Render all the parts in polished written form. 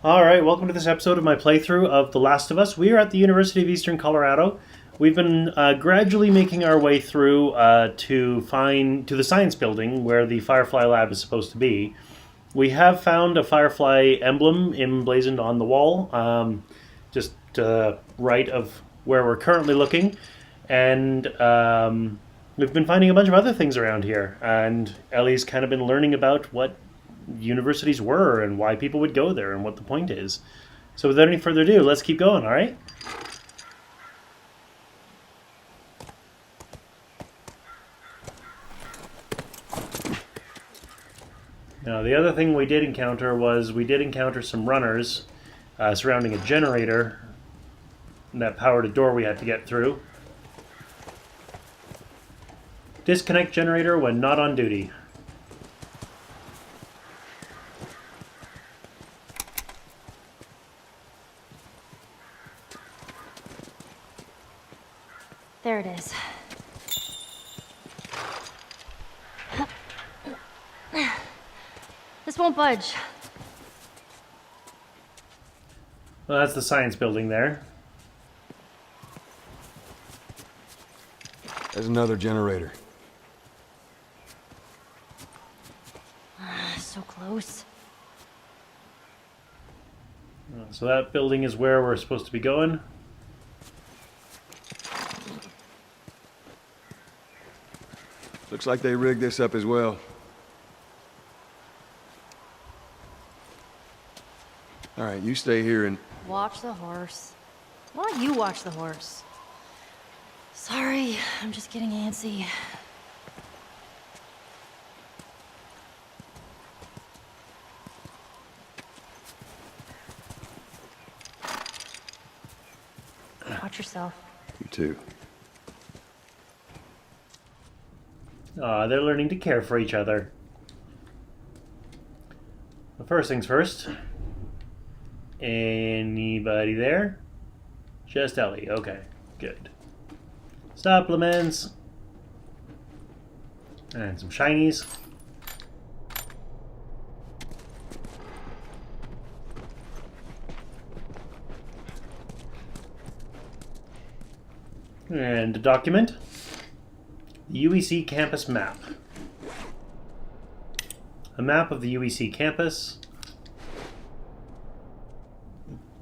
Alright, welcome to this episode of my playthrough of The Last of Us. We are at the University of Eastern Colorado. We've been gradually making our way through to the science building where the Firefly lab is supposed to be. We have found a Firefly emblem emblazoned on the wall, just right of where we're currently looking. And we've been finding a bunch of other things around here. And Ellie's kind of been learning about what universities were and why people would go there and what the point is. So without any further ado, let's keep going, alright? Now the other thing we did encounter was some runners surrounding a generator that powered a door we had to get through. Disconnect generator when not on duty. There it is. This won't budge. Well, that's the science building there. There's another generator. So close. So that building is where we're supposed to be going. Looks like they rigged this up as well. All right, you stay here and... Watch the horse. Why don't you watch the horse? Sorry, I'm just getting antsy. Watch yourself. You too. They're learning to care for each other. But first things first. Anybody there? Just Ellie. Okay, good. Supplements. And some shinies. And a document. The UEC campus map. A map of the UEC campus.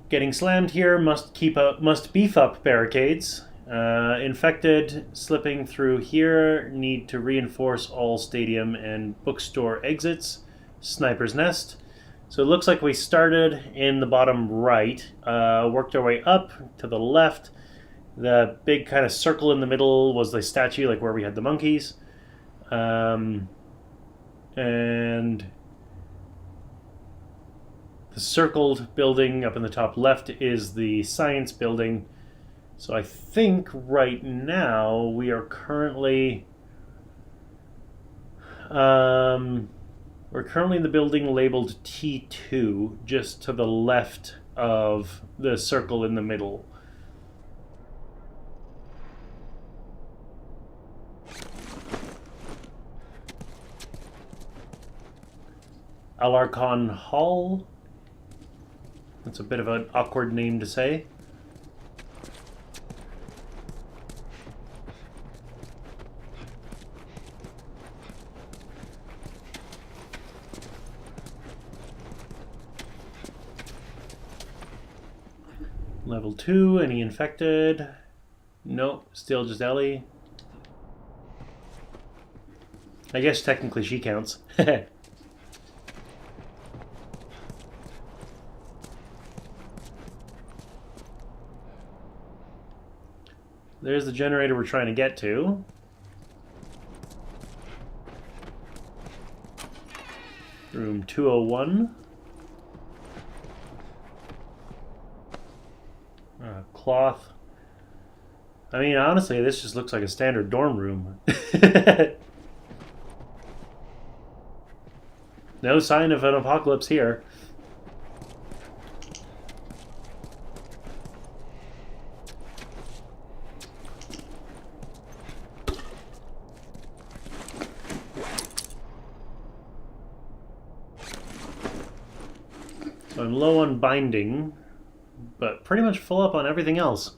Getting slammed here must beef up barricades. Infected slipping through here need to reinforce all stadium and bookstore exits. Sniper's nest. So it looks like we started in the bottom right, worked our way up to the left. The big kind of circle in the middle was the statue, like where we had the monkeys. And the circled building up in the top left is the science building. So I think right now we are currently... we're currently in the building labeled T2, just to the left of the circle in the middle. Alarcon Hall. That's a bit of an awkward name to say. Level 2, any infected? Nope, still just Ellie. I guess technically she counts. There's the generator we're trying to get to. Room 201. Cloth. I mean, honestly, this just looks like a standard dorm room. No sign of an apocalypse here. So I'm low on binding, but pretty much full up on everything else.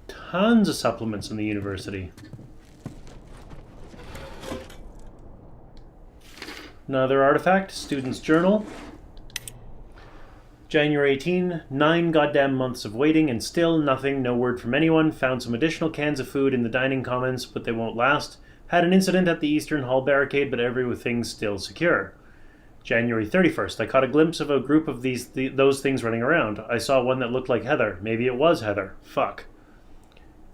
Tons of supplements in the university. Another artifact, student's journal. January 18, 9 goddamn months of waiting and still nothing, no word from anyone. Found some additional cans of food in the dining commons, but they won't last. Had an incident at the Eastern Hall barricade, but everything's still secure. January 31st, I caught a glimpse of a group of those things running around. I saw one that looked like Heather. Maybe it was Heather. Fuck.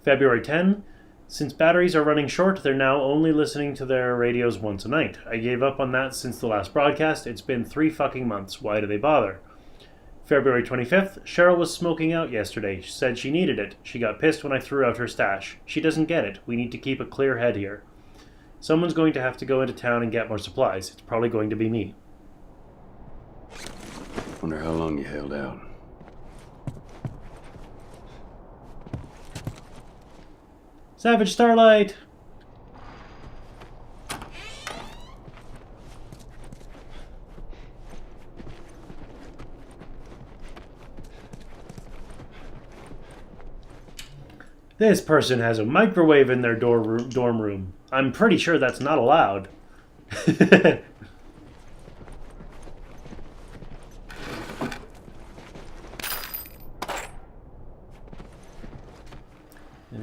February 10, since batteries are running short, they're now only listening to their radios once a night. I gave up on that since the last broadcast. It's been 3 fucking months. Why do they bother? February 25th, Cheryl was smoking out yesterday. She said she needed it. She got pissed when I threw out her stash. She doesn't get it. We need to keep a clear head here. Someone's going to have to go into town and get more supplies. It's probably going to be me. Wonder how long you held out. Savage Starlight! This person has a microwave in their dorm room. I'm pretty sure that's not allowed. And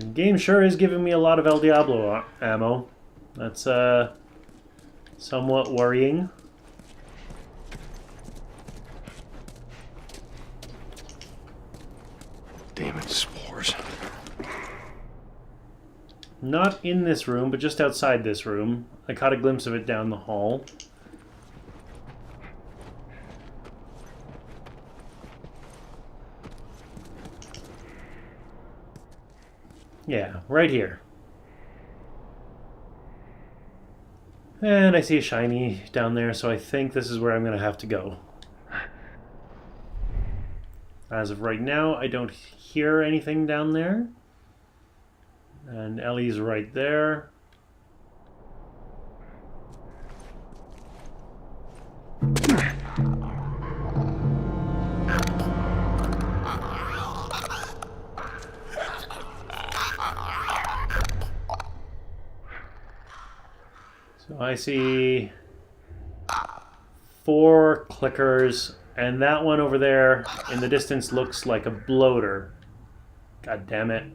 the game sure is giving me a lot of El Diablo ammo. That's somewhat worrying. Damn it, spores. Not in this room, but just outside this room. I caught a glimpse of it down the hall. Yeah, right here. And I see a shiny down there, so I think this is where I'm going to have to go. As of right now, I don't hear anything down there. And Ellie's right there. So I see 4 clickers, and that one over there in the distance looks like a bloater. God damn it.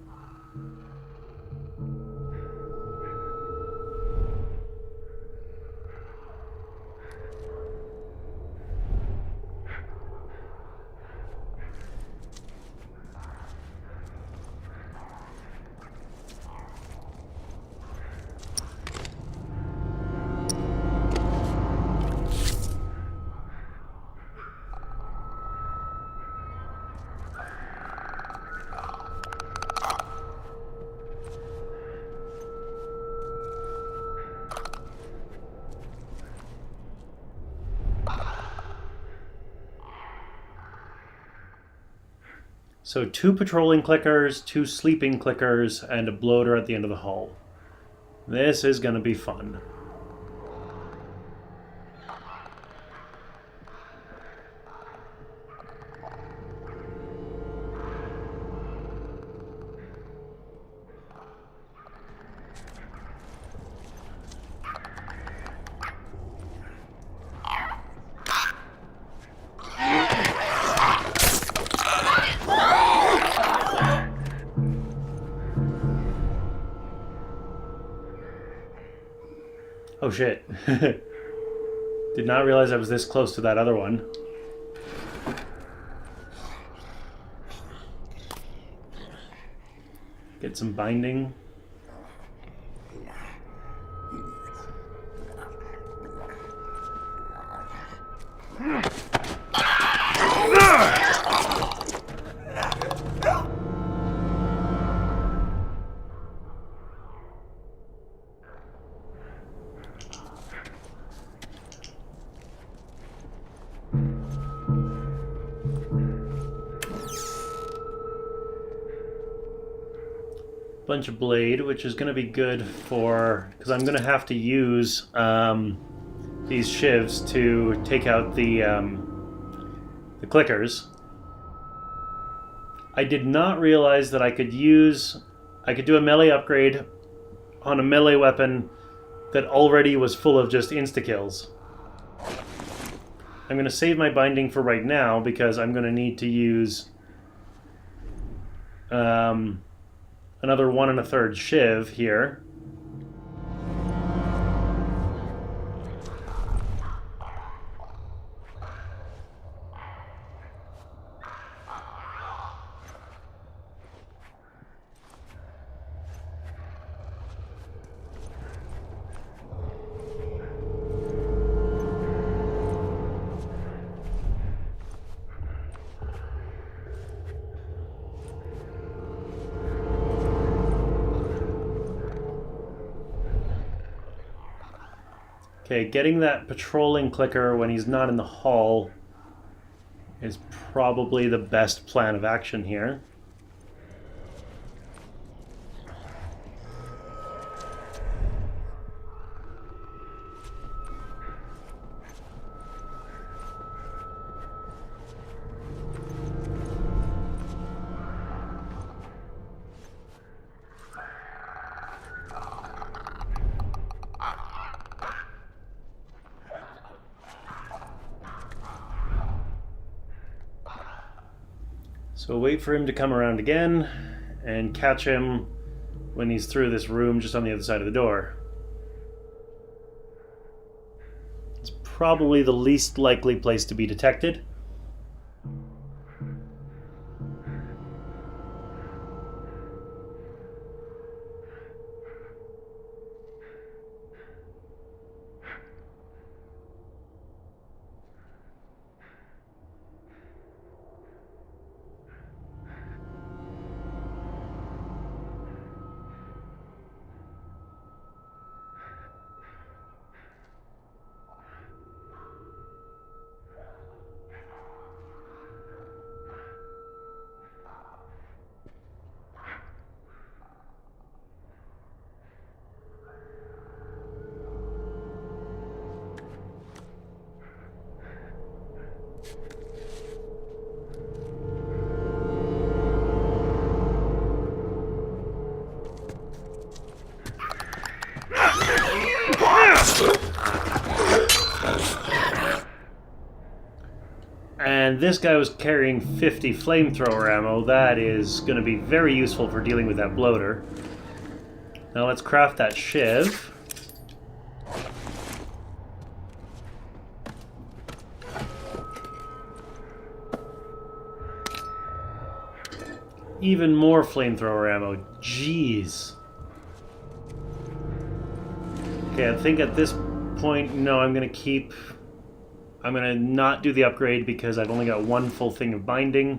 So 2 patrolling clickers, 2 sleeping clickers, and a bloater at the end of the hall. This is going to be fun. Oh shit. Did not realize I was this close to that other one. Get some binding. bunch of blade, which is going to be good for... because I'm going to have to use these shivs to take out the clickers. I did not realize that I could do a melee upgrade on a melee weapon that already was full of just insta-kills. I'm going to save my binding for right now because I'm going to need to use another 1 1/3 shiv here. Okay, getting that patrolling clicker when he's not in the hall is probably the best plan of action here. So wait for him to come around again and catch him when he's through this room just on the other side of the door. It's probably the least likely place to be detected. And this guy was carrying 50 flamethrower ammo. That is going to be very useful for dealing with that bloater. Now let's craft that shiv. Even more flamethrower ammo. Jeez. Okay, I think at this point, no, I'm going to not do the upgrade because I've only got 1 full thing of binding.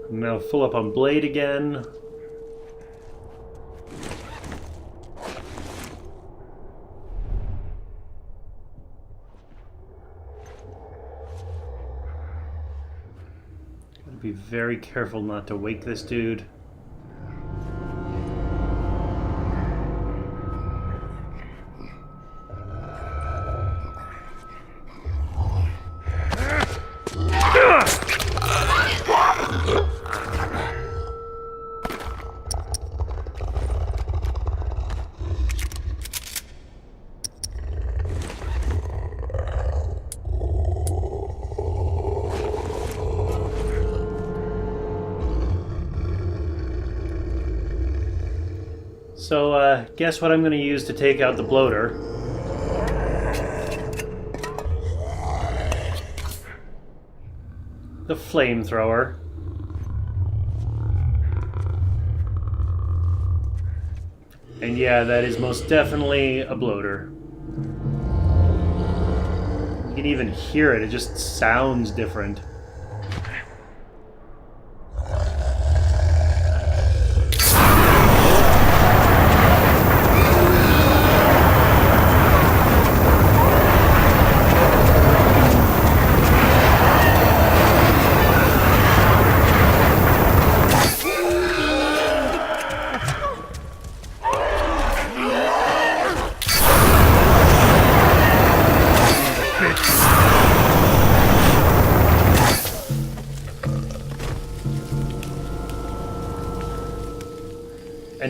I'm now full up on blade again. Be very careful not to wake this dude. So, guess what I'm going to use to take out the bloater? The flamethrower. And yeah, that is most definitely a bloater. You can even hear it, it just sounds different.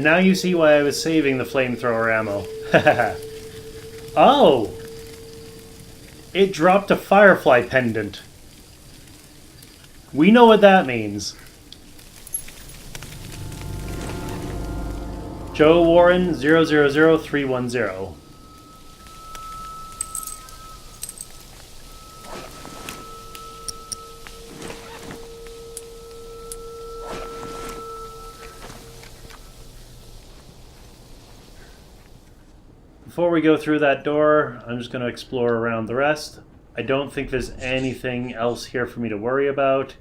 And now you see why I was saving the flamethrower ammo. Oh! It dropped a firefly pendant. We know what that means. Joe Warren 000310. Before we go through that door, I'm just going to explore around the rest. I don't think there's anything else here for me to worry about.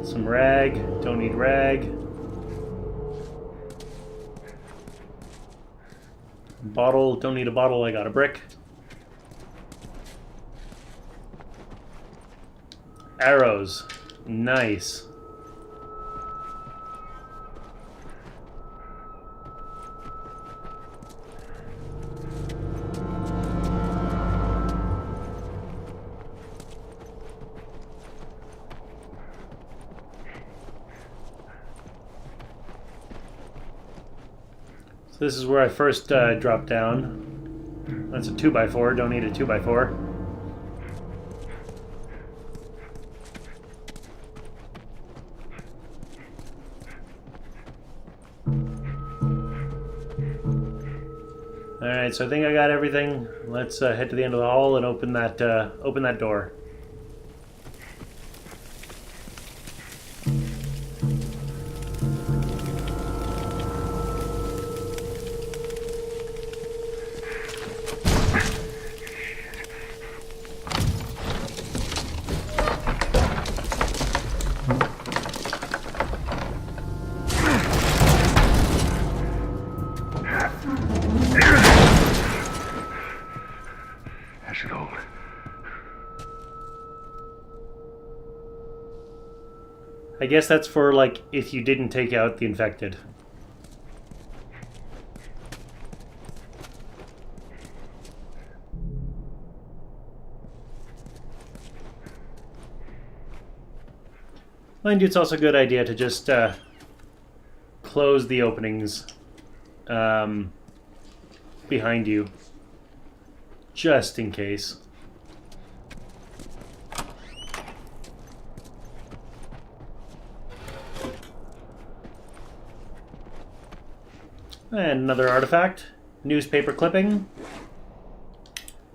Some rag. Don't need rag. Bottle. Don't need a bottle. I got a brick. Arrows. Nice. So this is where I first dropped down. That's a 2x4. Don't need a 2x4. Alright, so I think I got everything. Let's head to the end of the hall and open that door. I guess that's for, like, if you didn't take out the infected. Mind you, it's also a good idea to just close the openings behind you, just in case. And another artifact. Newspaper clipping.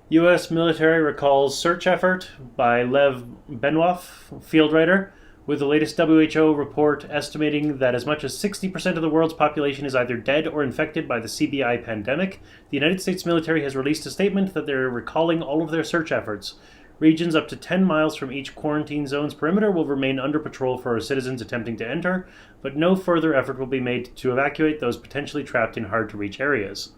U.S. military recalls search effort by Lev Benoit, field writer, with the latest WHO report estimating that as much as 60% of the world's population is either dead or infected by the CBI pandemic. The United States military has released a statement that they're recalling all of their search efforts. Regions up to 10 miles from each quarantine zone's perimeter will remain under patrol for citizens attempting to enter, but no further effort will be made to evacuate those potentially trapped in hard-to-reach areas.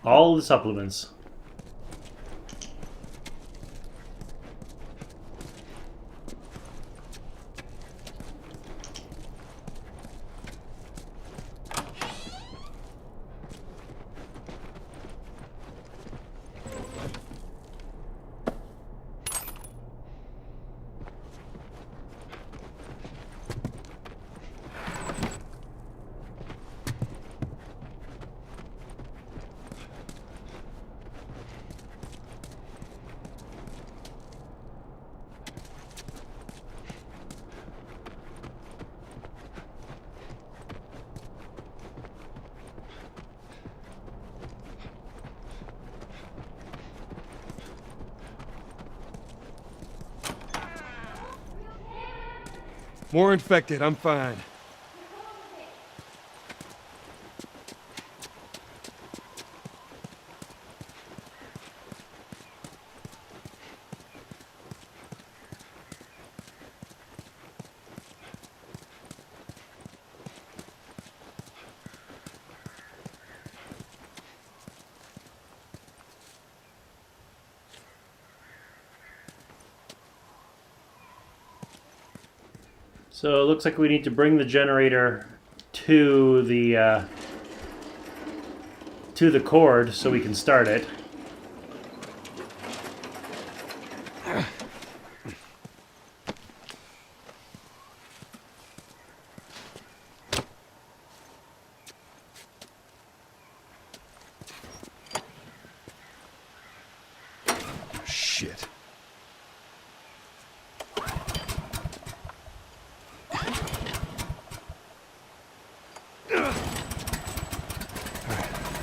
All the supplements. More infected, I'm fine. So it looks like we need to bring the generator to the cord so we can start it. Shit.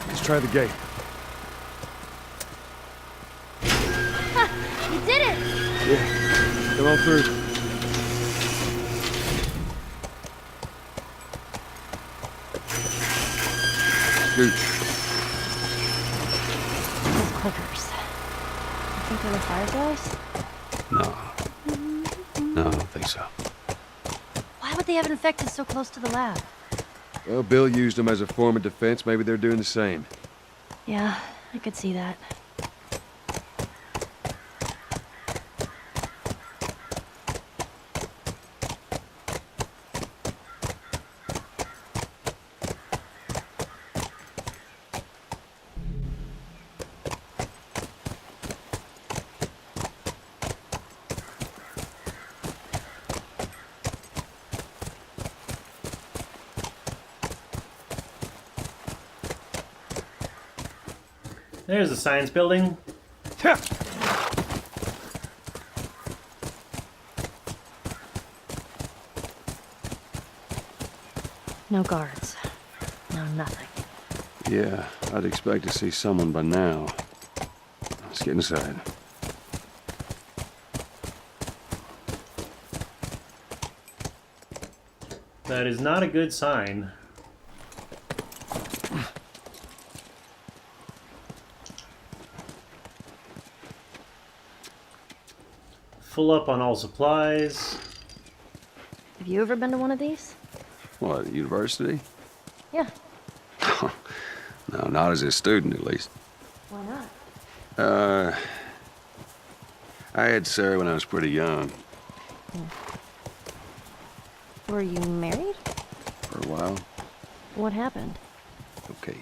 Let's try the gate. You did it! Yeah. Come on through. Scoot. Those clickers. I think they're the fireflies? No, I don't think so. Why would they have infected so close to the lab? Well, Bill used them as a form of defense. Maybe they're doing the same. Yeah, I could see that. There's the science building. No guards. No nothing. Yeah, I'd expect to see someone by now. Let's get inside. That is not a good sign. Full up on all supplies. Have you ever been to one of these? What, university? Yeah. No, not as a student, at least. Why not? I had Sarah when I was pretty young. Were you married? For a while. What happened? Okay,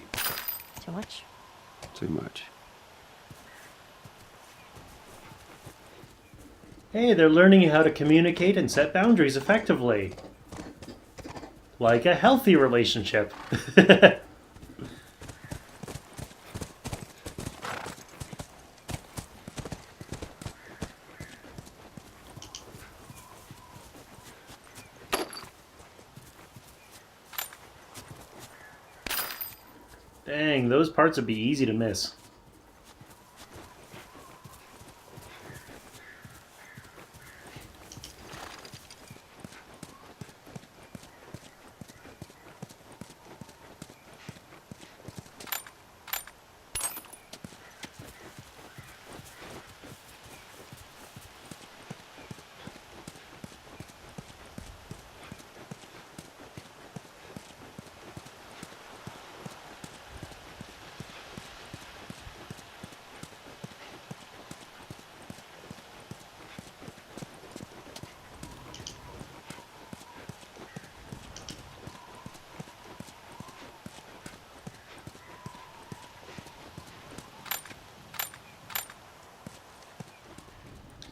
Too much? too much. Hey, they're learning how to communicate and set boundaries effectively. Like a healthy relationship. Dang, those parts would be easy to miss.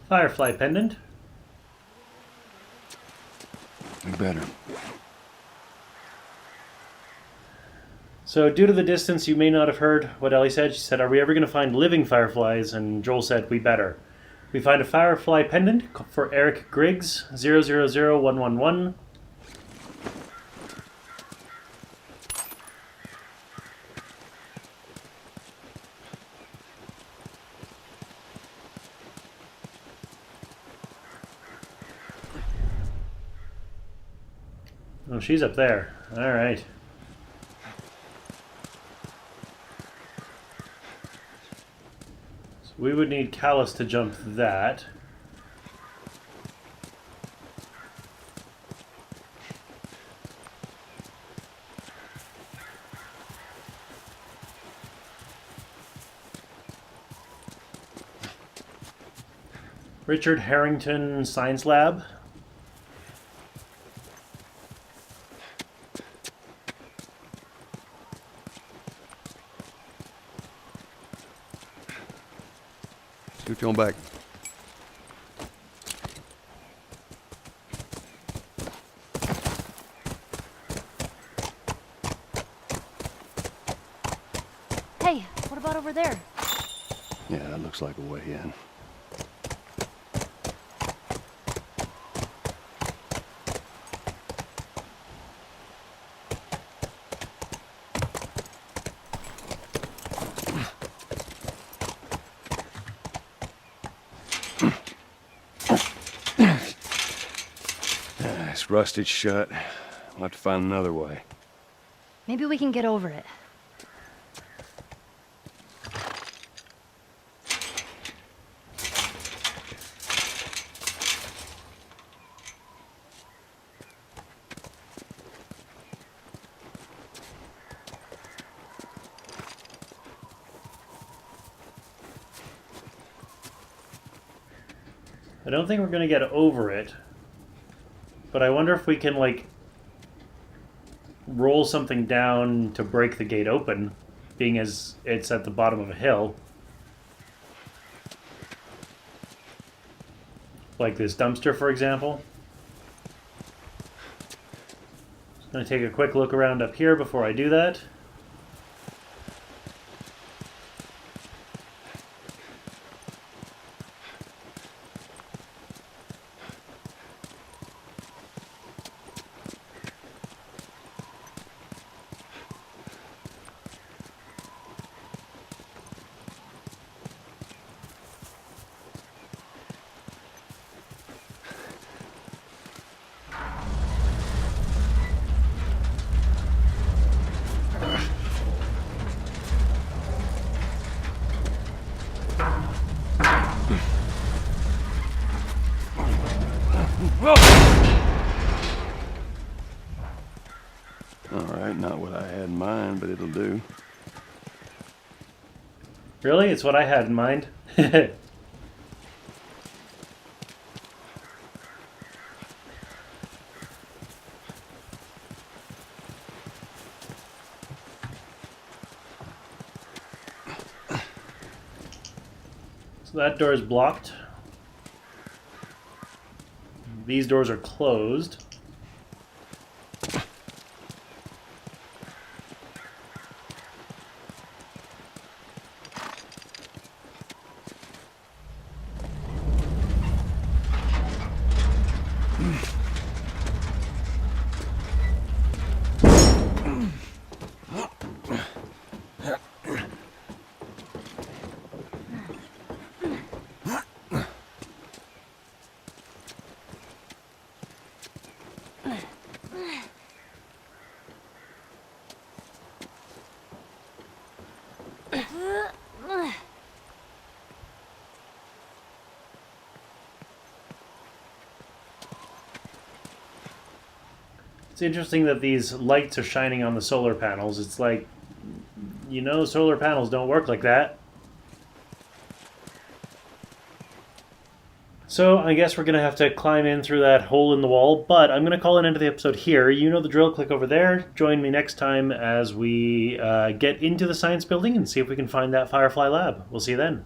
Firefly pendant. You better. So due to the distance, you may not have heard what Ellie said. She said, "Are we ever going to find living fireflies?" And Joel said, "We better." We find a firefly pendant for Eric Griggs, 000111. Oh, she's up there. All right. So we would need Callus to jump that. Richard Harrington Science Lab. Get you on back. Hey, what about over there? Yeah, that looks like a way in. It's rusted shut. We'll have to find another way. Maybe we can get over it. I don't think we're going to get over it. But I wonder if we can, like, roll something down to break the gate open, being as it's at the bottom of a hill. Like this dumpster, for example. Just going to take a quick look around up here before I do that. Alright, not what I had in mind, but it'll do. Really? It's what I had in mind. So that door is blocked. These doors are closed. It's interesting that these lights are shining on the solar panels. It's like, you know, solar panels don't work like that. So I guess we're going to have to climb in through that hole in the wall, but I'm going to call an end to the episode here. You know the drill. Click over there. Join me next time as we get into the science building and see if we can find that Firefly lab. We'll see you then.